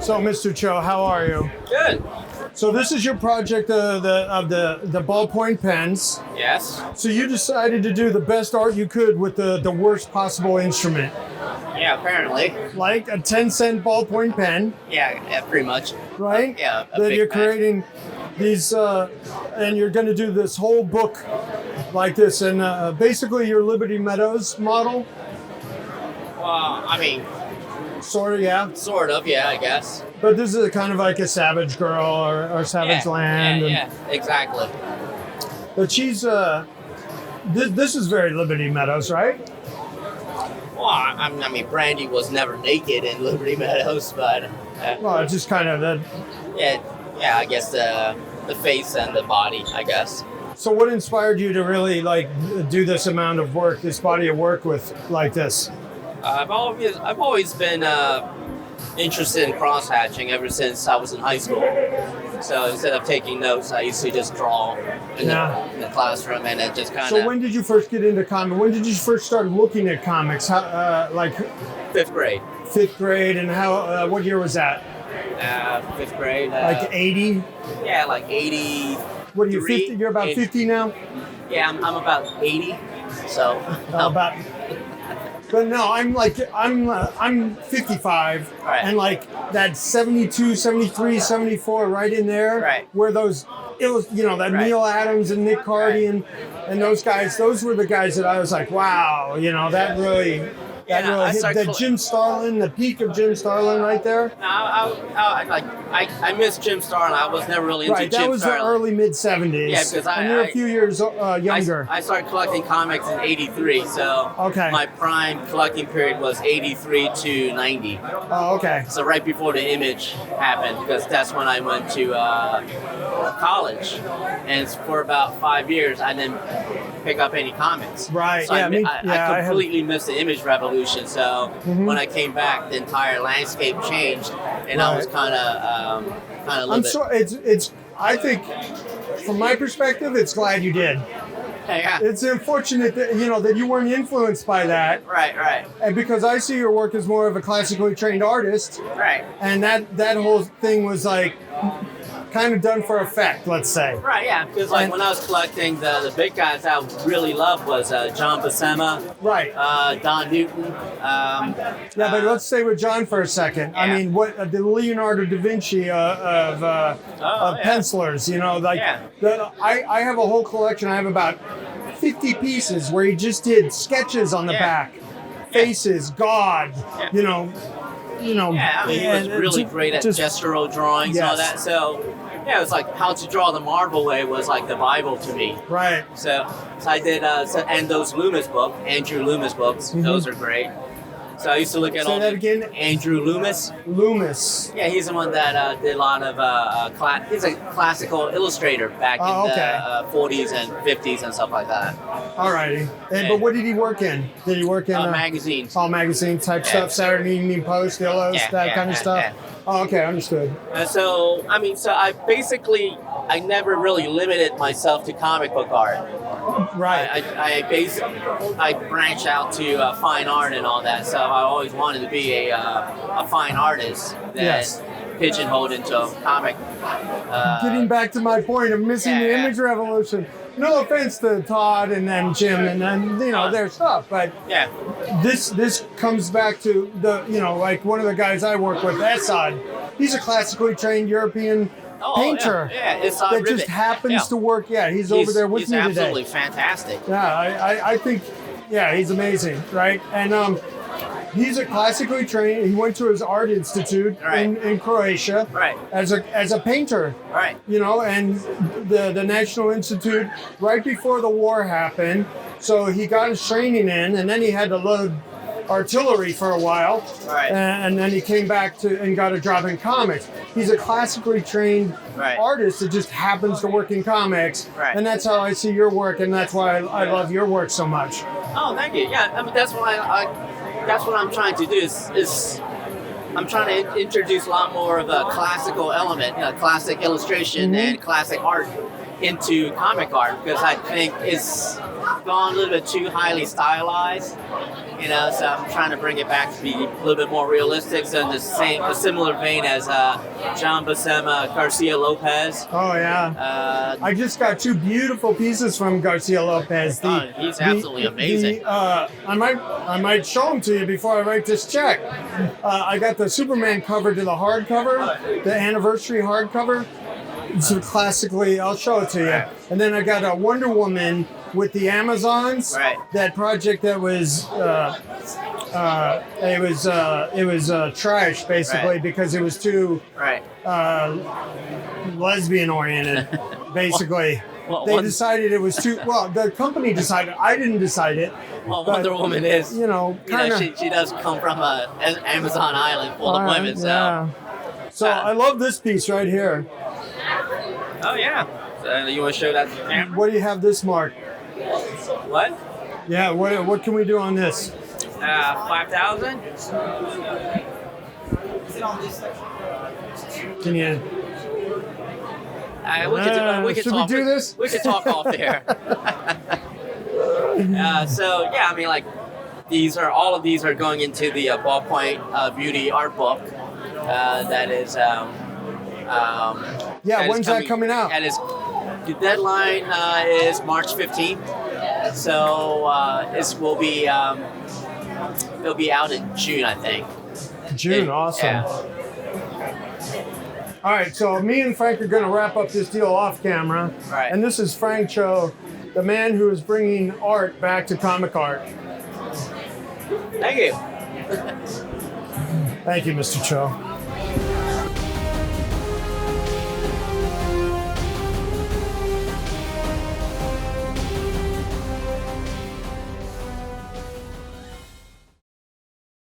So, Mr. Cho, how are you? Good. So this is your project of the ballpoint pens. Yes. So you decided to do the best art you could with the worst possible instrument. Yeah, apparently. Like a 10-cent ballpoint pen, Yeah, pretty much. right? Yeah, a That big you're pen. creating these, and you're going to do this whole book like this. And basically your Liberty Meadows model, Well, I mean, sort of, yeah. sort of, yeah, I guess. But this is kind of like a Savage Girl or Savage Yeah, Land. yeah, exactly. But she's, this is very Liberty Meadows, right? Well, I mean, Brandy was never naked in Liberty Meadows, but Well, it's just kind of that. yeah, I guess the face and the body, I guess. So what inspired you to really like do this amount of work, this body of work with like this? I've always been interested in cross hatching ever since I was in high school. So instead of taking notes, I used to just draw in the classroom, and it just kind of. So when did you first get into comics? When did you first start looking at comics? How, like fifth grade. Fifth grade, and how? What year was that? Fifth grade. Like 80? Yeah, like 80. What are you, 50? You're about 50 now? Yeah, I'm about 80. So. About. But no, I'm 55, Right. and like that 72, 73, 74, right in there, Right. where those, it was, that Right. Neil Adams and Nick Cardy Right. and those guys, those were the guys that I was like, wow, that really I hit started Jim Starlin, the peak of Jim Starlin right there. I miss Jim Starlin. I was never really into Right, Jim that was Starlin. the early mid-70s. Yeah, because and you're a few years younger. I started collecting comics in '83, so Okay. my prime collecting period was '83 to '90. Oh, okay. So right before the Image happened, because that's when I went to college, and for about 5 years I didn't pick up any comics. Right, So yeah, I completely missed the Image revolution. So when I came back, the entire landscape changed, and I was kind of a little bit. sure it's. I think, from my perspective, it's glad you did. Yeah. It's unfortunate that that you weren't influenced by that, Right. and because I see your work as more of a classically trained artist, Right. and that whole thing was like kind of done for effect, let's say. Right, yeah, because like when I was collecting the big guys I really loved was John Buscema, Right. Don Newton. Yeah, but let's stay with John for a second. I Yeah. mean, what the Leonardo da Vinci of yeah. pencilers, Yeah. I have a whole collection. I have about 50 pieces where he just did sketches on the Yeah. back, faces, God, Yeah. Yeah, I mean, he was and really great at gestural drawings and all Yes. that. So, yeah, it was like how to draw the Marvel way was like the Bible to me. Right. So I did, and those Loomis books, Andrew Loomis books, those are great. So I used to look at Say all that the- again? Andrew Loomis. Loomis. Yeah, he's the one that did a lot of, he's a classical illustrator back in okay. the 40s and 50s and stuff like that. Alrighty. Yeah. But what did he work in? Did he work in Magazines. all magazine type Yeah. stuff, Saturday Evening Post, Illos, Yeah, that yeah, kind of yeah, stuff? yeah. Oh, okay, understood. So I never really limited myself to comic book art. Right. I branched out to fine art and all that, so I always wanted to be a fine artist that Yes. pigeonholed into a comic. Getting back to my point of missing the yeah. image revolution. No offense to Todd and then Jim and then their stuff, but Yeah, this comes back to the like one of the guys I work with, Assad. He's a classically trained European painter Yeah, it's that Rivet. just happens Yeah. to work. Yeah, he's over there with he's me today. absolutely fantastic. Yeah, I think, he's amazing, right? And he's a classically trained. He went to his art institute Right. in Croatia, Right. as a painter. Right. And the National Institute right before the war happened. So he got his training in, and then he had to load artillery for a while, Right. and then he came back and got a job in comics. He's a classically trained Right. artist that just happens to work in comics, Right. and that's how I see your work, and that's why I love your work so much. Oh, thank you. Yeah, I mean that's what I'm trying to do is I'm trying to introduce a lot more of a classical element, classic illustration and classic art into comic art, because I think gone a little bit too highly stylized. You know, so I'm trying to bring it back to be a little bit more realistic. So in a similar vein as John Buscema, Garcia Lopez. Oh yeah. I just got 2 beautiful pieces from Garcia Lopez. He's absolutely amazing. I might show them to you before I write this check. I got the Superman cover to the hardcover, the anniversary hardcover. So classically, I'll show it to you. Right. And then I got a Wonder Woman with the Amazons. Right. That project that was it was trash basically, Right. because it was too Right. lesbian oriented. Basically, they decided it was too. Well, the company decided. I didn't decide it. Well, but, Wonder Woman is, kind of. she does come from an Amazon island full of women, so. Yeah. So I love this piece right here. Oh yeah. So you want to show that to the camera? What do you have this mark? What? Yeah. What can we do on this? 5,000. Can you? We could should talk. we do this? We could talk off there. So yeah, I mean, like all of these are going into the Ballpoint Beauty art book. That is. When's that coming out? That is. The deadline is March 15th. So it'll be out in June, I think. June, awesome. Yeah. All right, so me and Frank are going to wrap up this deal off camera. Right. And this is Frank Cho, the man who is bringing art back to comic art. Thank you. Thank you, Mr. Cho.